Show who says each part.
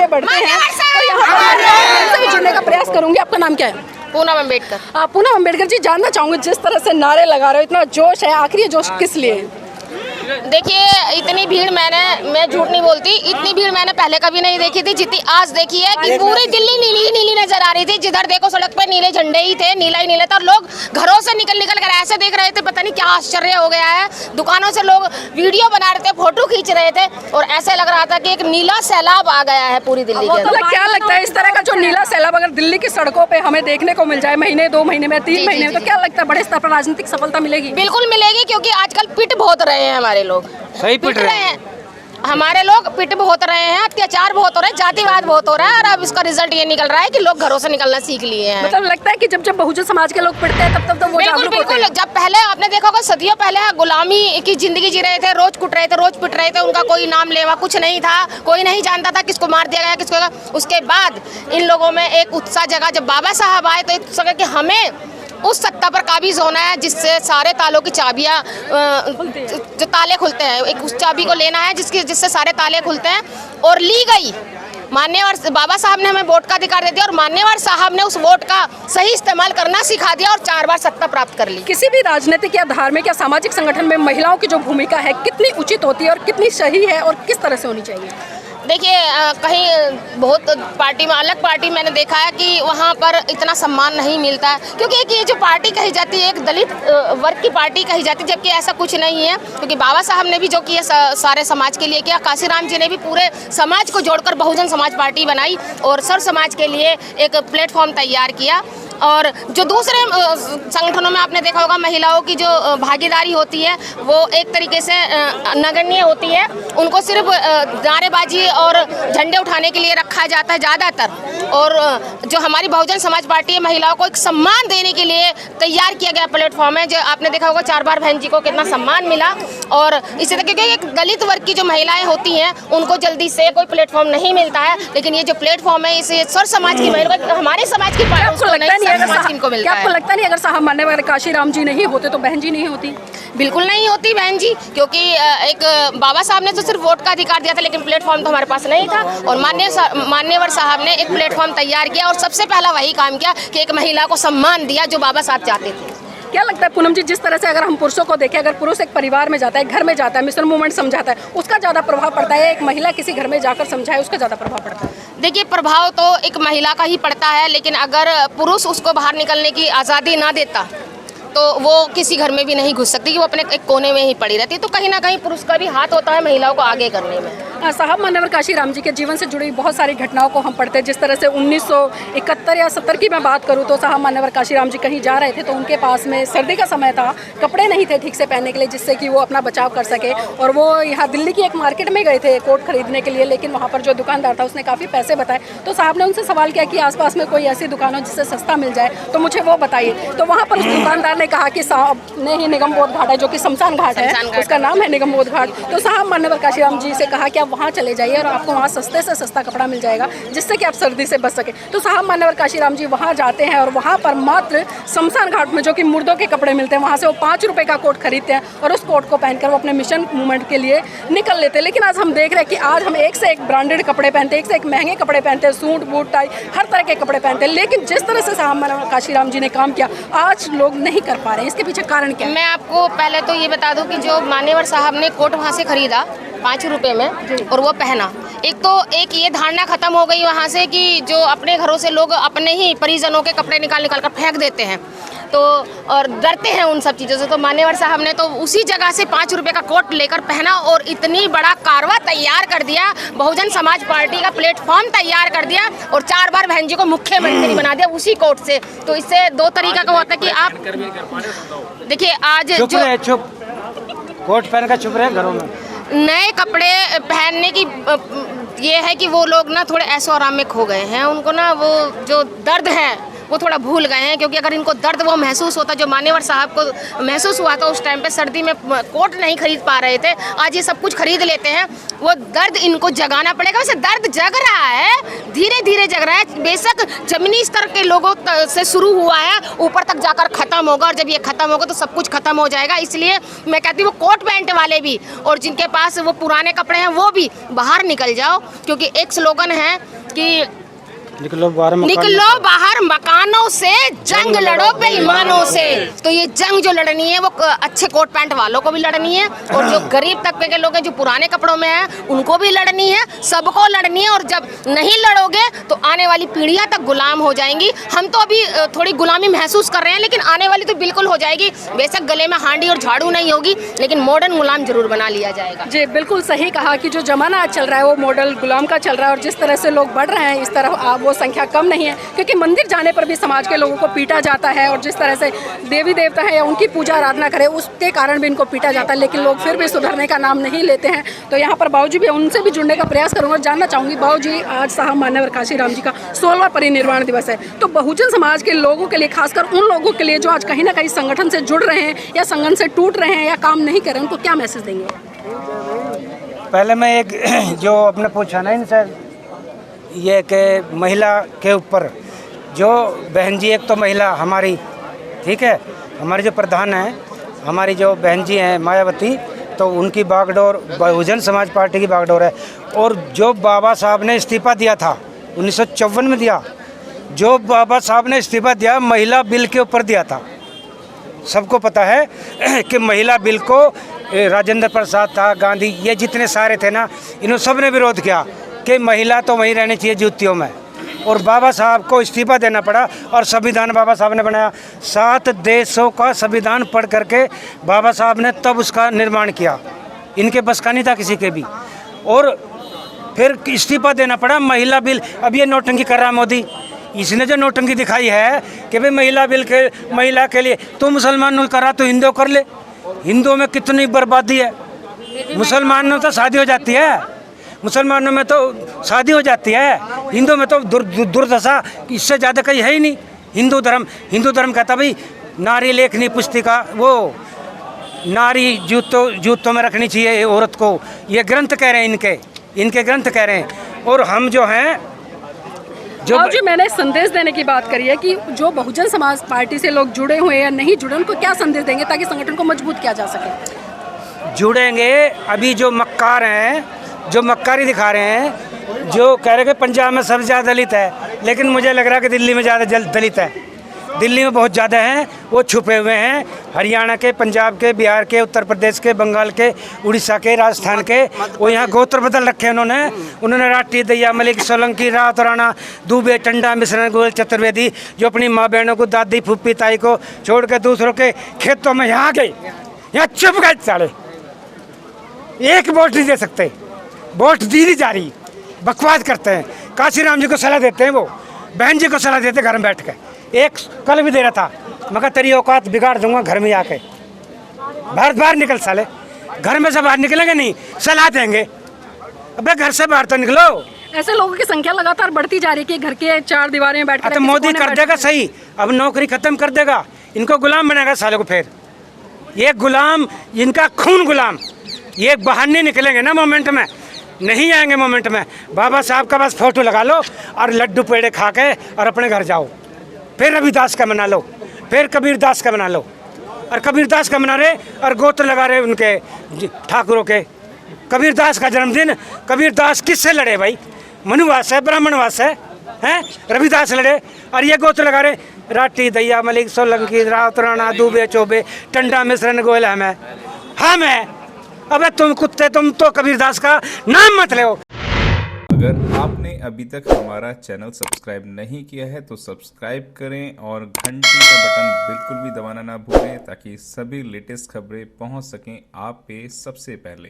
Speaker 1: आगे बढ़ते हैं तो यहाँ से भी जुड़ने का प्रयास करूंगी। आपका नाम क्या है?
Speaker 2: पूनम अम्बेडकर।
Speaker 1: पूनम अम्बेडकर जी, जानना चाहूंगी जिस तरह से नारे लगा रहे हो, इतना जोश है, आखिर ये जोश किस लिए है?
Speaker 2: देखिए, इतनी भीड़ मैं झूठ नहीं बोलती, इतनी भीड़ मैंने पहले कभी नहीं देखी थी जितनी आज देखी है कि पूरी दिल्ली नीली ही नीली नजर आ रही थी। जिधर देखो सड़क पे नीले झंडे ही थे, नीला ही नीला था, और लोग घरों से निकल कर ऐसे देख रहे थे, पता नहीं क्या आश्चर्य हो गया है। दुकानों से लोग वीडियो बना रहे थे, फोटो खींच रहे थे, और ऐसे लग रहा था कि एक नीला सैलाब आ गया है पूरी दिल्ली के अंदर।
Speaker 1: क्या लगता है इस तरह का जो नीला सैलाब अगर दिल्ली की सड़कों पे हमें देखने को मिल जाए महीने 2 महीने में 3 महीने में, तो क्या लगता है बड़े स्तर पर राजनीतिक सफलता मिलेगी?
Speaker 2: बिल्कुल मिलेगी, क्योंकि आजकल पिट बहुत रहे हैं हमारे लोग,
Speaker 3: सही पिट रहे हैं
Speaker 2: हमारे लोग, पिट बहुत रहे हैं, अत्याचार बहुत हो रहे हैं, जातिवाद बहुत हो रहा है, और अब इसका रिजल्ट ये निकल रहा है कि लोग घरों से निकलना सीख लिए हैं।
Speaker 1: मतलब लगता है कि जब बहुजन समाज के लोग पिटते हैं तब तो वो जागरूक होते हैं।
Speaker 2: जब पहले आपने देखा होगा, सदियों पहले गुलामी की जिंदगी जी रहे थे, रोज कुट रहे थे, रोज पिट रहे थे, उनका कोई नाम लेवा कुछ नहीं था, कोई नहीं जानता था किसको मार दिया गया किसको। उसके बाद इन लोगों में एक उत्साह जगा, जब बाबा साहब आए तो एक उत्साह कि हमें उस सत्ता पर काबिज होना है जिससे सारे तालों की चाबियां, जो ताले खुलते हैं, एक उस चाबी को लेना है जिससे सारे ताले खुलते हैं, और ली गई। मान्यवर बाबा साहब ने हमें वोट का अधिकार दे दिया, और मान्यवर साहब ने उस वोट का सही इस्तेमाल करना सिखा दिया, और 4 बार सत्ता प्राप्त कर ली।
Speaker 1: किसी भी राजनीतिक या धार्मिक या सामाजिक संगठन में महिलाओं की जो भूमिका है कितनी उचित होती है और कितनी सही है और किस तरह से होनी चाहिए?
Speaker 2: देखिए, कहीं बहुत पार्टी में, अलग पार्टी मैंने देखा है कि वहाँ पर इतना सम्मान नहीं मिलता है, क्योंकि एक ये जो पार्टी कही जाती है एक दलित वर्ग की पार्टी कही जाती है, जबकि ऐसा कुछ नहीं है। क्योंकि बाबा साहब ने भी जो किया सारे समाज के लिए किया, काशीराम जी ने भी पूरे समाज को जोड़कर बहुजन समाज पार्टी बनाई और सर्व समाज के लिए एक प्लेटफॉर्म तैयार किया। और जो दूसरे संगठनों में आपने देखा होगा, महिलाओं की जो भागीदारी होती है वो एक तरीके से नगण्य होती है, उनको सिर्फ नारेबाजी और झंडे उठाने के लिए रखा जाता है ज़्यादातर। और जो हमारी बहुजन समाज पार्टी है, महिलाओं को एक सम्मान देने के लिए तैयार किया गया प्लेटफॉर्म है। जो आपने देखा होगा 4 बार बहन जी को कितना सम्मान मिला, और इसी तरह क्योंकि एक दलित वर्ग की जो महिलाएं होती हैं उनको जल्दी से कोई प्लेटफॉर्म नहीं मिलता है, लेकिन ये जो प्लेटफॉर्म है इसे सर्व समाज की महिला, हमारे समाज की
Speaker 1: आपको लगता नहीं अगर साहब माननीय काशीराम जी नहीं होते तो बहन जी नहीं होती?
Speaker 2: बिल्कुल नहीं होती बहन जी, क्योंकि एक बाबा साहब ने तो सिर्फ वोट का अधिकार दिया था, लेकिन प्लेटफॉर्म तो हमारे पास नहीं था, और मान्यवर साहब ने एक प्लेटफॉर्म तैयार किया, और सबसे पहला वही काम किया कि एक महिला को सम्मान दिया जो बाबा साहब चाहते थे।
Speaker 1: क्या लगता है पूनम जी, जिस तरह से अगर हम पुरुषों को देखें, अगर पुरुष एक परिवार में जाता है, घर में जाता है, मिशन मूवमेंट समझाता है, उसका ज़्यादा प्रभाव पड़ता है, एक महिला किसी घर में जाकर समझाए उसका ज़्यादा प्रभाव पड़ता है?
Speaker 2: देखिए, प्रभाव तो एक महिला का ही पड़ता है, लेकिन अगर पुरुष उसको बाहर निकलने की आज़ादी ना देता तो वो किसी घर में भी नहीं घुस सकती, कि वो अपने एक कोने में ही पड़ी रहती है। तो कहीं ना कहीं पुरुष का भी हाथ होता है महिलाओं को आगे करने में।
Speaker 1: साहब मान्यवर काशीराम जी के जीवन से जुड़ी बहुत सारी घटनाओं को हम पढ़ते हैं। जिस तरह से 1971 या 70 की मैं बात करूं तो साहब मान्यवर काशीराम जी कहीं जा रहे थे, तो उनके पास में सर्दी का समय था, कपड़े नहीं थे ठीक से पहनने के लिए जिससे कि वो अपना बचाव कर सके, और वो यहाँ दिल्ली की एक मार्केट में गए थे कोट खरीदने के लिए, लेकिन वहाँ पर जो दुकानदार था उसने काफ़ी पैसे बताए। तो साहब ने उनसे सवाल किया कि आसपास में कोई ऐसी दुकान हो जिससे सस्ता मिल जाए तो मुझे वो बताइए। तो वहाँ पर उस दुकानदार ने कहा कि साहब ने ही निगम बोध घाट है, जो कि शमशान घाट है, उसका नाम है निगम बोध घाट। तो साहब मान्यवर काशीराम जी से कहा कि आप वहाँ चले जाइए और आपको वहाँ सस्ते से सस्ता कपड़ा मिल जाएगा जिससे कि आप सर्दी से बच सके। तो साहब मान्यवर काशीराम जी वहाँ जाते हैं और वहाँ पर मात्र शमशान घाट में जो कि मुर्दों के कपड़े मिलते हैं, वहाँ से वो 5 रुपये का कोट खरीदते हैं और उस कोट को पहनकर वो अपने मिशन मूवमेंट के लिए निकल लेते हैं। लेकिन आज हम देख रहे हैं कि आज हम एक से एक ब्रांडेड कपड़े पहनते हैं, एक से एक महंगे कपड़े पहनते हैं, सूट बूट टाई हर तरह के कपड़े पहनते हैं, लेकिन जिस तरह से साहब मान्यवर काशीराम जी ने काम किया आज लोग नहीं कर पा रहे हैं। इसके पीछे कारण क्या है?
Speaker 2: मैं आपको पहले तो ये बता दूं कि जो मान्यवर साहब ने कोट वहाँ से खरीदा 5 रुपये में और वो पहना, एक ये धारणा खत्म हो गई वहाँ से कि जो अपने घरों से लोग अपने ही परिजनों के कपड़े निकाल कर फेंक देते हैं, तो और डरते हैं उन सब चीज़ों से। तो मान्यवर साहब ने तो उसी जगह से 5 रुपये का कोट लेकर पहना और इतनी बड़ा कारवा तैयार कर दिया, बहुजन समाज पार्टी का प्लेटफॉर्म तैयार कर दिया और 4 बार बहन जी को मुख्यमंत्री बना दिया उसी कोट से। तो इससे 2 तरीका का होता है कि आप देखिए आज
Speaker 3: चुप कोट पहन कर चुप रहे घरों में।
Speaker 2: नए कपड़े पहनने की ये है कि वो लोग ना थोड़े ऐशो आराम में खो गए हैं, उनको ना वो जो दर्द है वो थोड़ा भूल गए हैं। क्योंकि अगर इनको दर्द वो महसूस होता जो मान्यवर साहब को महसूस हुआ था उस टाइम पे सर्दी में कोट नहीं खरीद पा रहे थे, आज ये सब कुछ खरीद लेते हैं, वो दर्द इनको जगाना पड़ेगा। वैसे दर्द जग रहा है, धीरे धीरे जग रहा है, बेशक जमीनी स्तर के लोगों से शुरू हुआ है, ऊपर तक जाकर ख़त्म होगा और जब ये ख़त्म होगा तो सब कुछ ख़त्म हो जाएगा। इसलिए मैं कहती हूँ वो कोट पैंट वाले भी और जिनके पास वो पुराने कपड़े हैं वो भी बाहर निकल जाओ, क्योंकि एक स्लोगन है कि
Speaker 3: निकलो बाहर
Speaker 2: निकलो बाहर मकानों से, जंग लड़ो बेईमानों से। तो ये जंग जो लड़नी है वो अच्छे कोट पैंट वालों को भी लड़नी है, और जो गरीब तबके के लोग हैं जो पुराने कपड़ों में हैं उनको भी लड़नी है, सबको लड़नी है। और जब नहीं लड़ोगे तो आने वाली पीढ़ियां तक गुलाम हो जाएंगी। हम तो अभी थोड़ी गुलामी महसूस कर रहे हैं, लेकिन आने वाली तो बिल्कुल हो जाएगी। बेशक गले में हांडी और झाड़ू नहीं होगी, लेकिन मॉडर्न गुलाम जरूर बना लिया जाएगा।
Speaker 1: जी बिल्कुल सही कहा कि जो जमाना आज चल रहा है वो मॉडल गुलाम का चल रहा है, और जिस तरह से लोग बढ़ रहे हैं इस तरह वो संख्या कम नहीं है, क्योंकि मंदिर जाने पर भी समाज के लोगों को पीटा जाता है, और जिस तरह से देवी देवता है या उनकी पूजा आराधना करें उसके कारण भी इनको पीटा जाता है, लेकिन लोग फिर भी सुधरने का नाम नहीं लेते हैं। तो यहाँ पर बाबूजी भी, उनसे भी जुड़ने का प्रयास करूँगा। जानना चाहूँगी बाबूजी, आज साहब मान्यवर काशीराम जी का 16वां परिनिर्वाण दिवस है, तो बहुजन समाज के लोगों के लिए, खासकर उन लोगों के लिए जो आज कहीं ना कहीं संगठन से जुड़ रहे हैं या संगठन से टूट रहे हैं या काम नहीं कर रहे हैं, उनको क्या मैसेज देंगे?
Speaker 3: पहले मैं एक जो आपने पूछा ना इनसे, ये कि महिला के ऊपर जो बहन जी, एक तो महिला हमारी, ठीक है, हमारी जो प्रधान है, हमारी जो बहन जी हैं मायावती, तो उनकी बागडोर बहुजन समाज पार्टी की बागडोर है। और जो बाबा साहब ने इस्तीफा दिया था 1954 में दिया, जो बाबा साहब ने इस्तीफा दिया महिला बिल के ऊपर दिया था। सबको पता है कि महिला बिल को राजेंद्र प्रसाद था, गांधी, ये जितने सारे थे ना, इन्होंने सब ने विरोध किया कि महिला तो वहीं रहनी चाहिए जूतियों में। और बाबा साहब को इस्तीफा देना पड़ा, और संविधान बाबा साहब ने बनाया। 7 देशों का संविधान पढ़ करके बाबा साहब ने तब उसका निर्माण किया। इनके बस का नहीं था किसी के भी, और फिर इस्तीफा देना पड़ा। महिला बिल, अब ये नौटंकी कर रहा मोदी, इसने जो नौटंकी दिखाई है कि भाई महिला बिल के, महिला के लिए, तो मुसलमानों ने करा तो हिंदुओं कर ले। हिंदुओं में कितनी बर्बादी है, मुसलमानों में तो शादी हो जाती है, मुसलमानों में तो शादी हो जाती है, हिंदुओं में तो दुर्दशा, इससे ज़्यादा कहीं है ही नहीं। हिंदू धर्म कहता भाई नारी लेखनी पुस्तिका, वो नारी जूतों में रखनी चाहिए औरत को, ये ग्रंथ कह रहे हैं, इनके ग्रंथ कह रहे हैं। और हम जो हैं जो
Speaker 1: जी, मैंने संदेश देने की बात करी है कि जो बहुजन समाज पार्टी से लोग जुड़े हुए या नहीं जुड़े, उनको क्या संदेश देंगे ताकि संगठन को मजबूत किया जा सके? जुड़ेंगे।
Speaker 3: अभी जो मक्कार हैं, जो मक्कारी दिखा रहे हैं, जो कह रहे हैं कि पंजाब में सबसे ज़्यादा दलित है, लेकिन मुझे लग रहा है कि दिल्ली में ज़्यादा दलित है। दिल्ली में बहुत ज़्यादा हैं, वो छुपे हुए हैं। हरियाणा के, पंजाब के, बिहार के, उत्तर प्रदेश के, बंगाल के, उड़ीसा के, राजस्थान के, वो यहाँ गोत्र बदल रखे हैं उन्होंने राठी, दैया, मलिक, सोलंकी, रात, राणा, दुबे, टंडा, मिश्रण, गोयल, चतुर्वेदी, जो अपनी माँ बहनों को, दादी, फूफी, ताई को छोड़ के दूसरों के खेतों में यहाँ गए, यहाँ चुप गए साले। एक वोट नहीं दे सकते, वोट दी नहीं जा रही, बकवास करते हैं। काशीराम जी को सलाह देते हैं, वो बहन जी को सलाह देते घर में बैठ के। एक कल भी दे रहा था, मगर तेरी औकात बिगाड़ दूंगा घर में आके, बाहर निकल साले। घर में से बाहर निकलेंगे नहीं, सलाह देंगे। अबे घर से बाहर तो निकलो।
Speaker 1: ऐसे लोगों की संख्या लगातार बढ़ती जा रही है कि घर के 4 दीवारें में बैठ
Speaker 3: तो मोदी कर देगा सही, अब नौकरी खत्म कर देगा, इनको गुलाम बनाएगा साले को। फिर ये गुलाम, इनका खून गुलाम, ये बाहर नहीं निकलेंगे ना मोमेंट में, नहीं आएंगे मोमेंट में। बाबा साहब का बस फोटो लगा लो और लड्डू पेड़े खा के और अपने घर जाओ। फिर रविदास का मना लो, फिर कबीरदास का मना लो, और कबीरदास का मना रहे और गोत्र लगा रहे उनके ठाकुरों के। कबीरदास का जन्मदिन, कबीरदास किससे लड़े भाई? मनुवास है, ब्राह्मणवास है, हैं? रविदास लड़े और ये गोत्र लगा रहे राठी, दैया, मलिक, सोलंकी, रात, राणा, दुबे, चौबे, टंडा, मिश्रण, गोयल हम है। अबे तुम कुत्ते, तुम तो कबीरदास का नाम मत लो।
Speaker 4: अगर आपने अभी तक हमारा चैनल सब्सक्राइब नहीं किया है तो सब्सक्राइब करें और घंटी का बटन बिल्कुल भी दबाना ना भूलें, ताकि सभी लेटेस्ट खबरें पहुंच सकें आप पे सबसे पहले।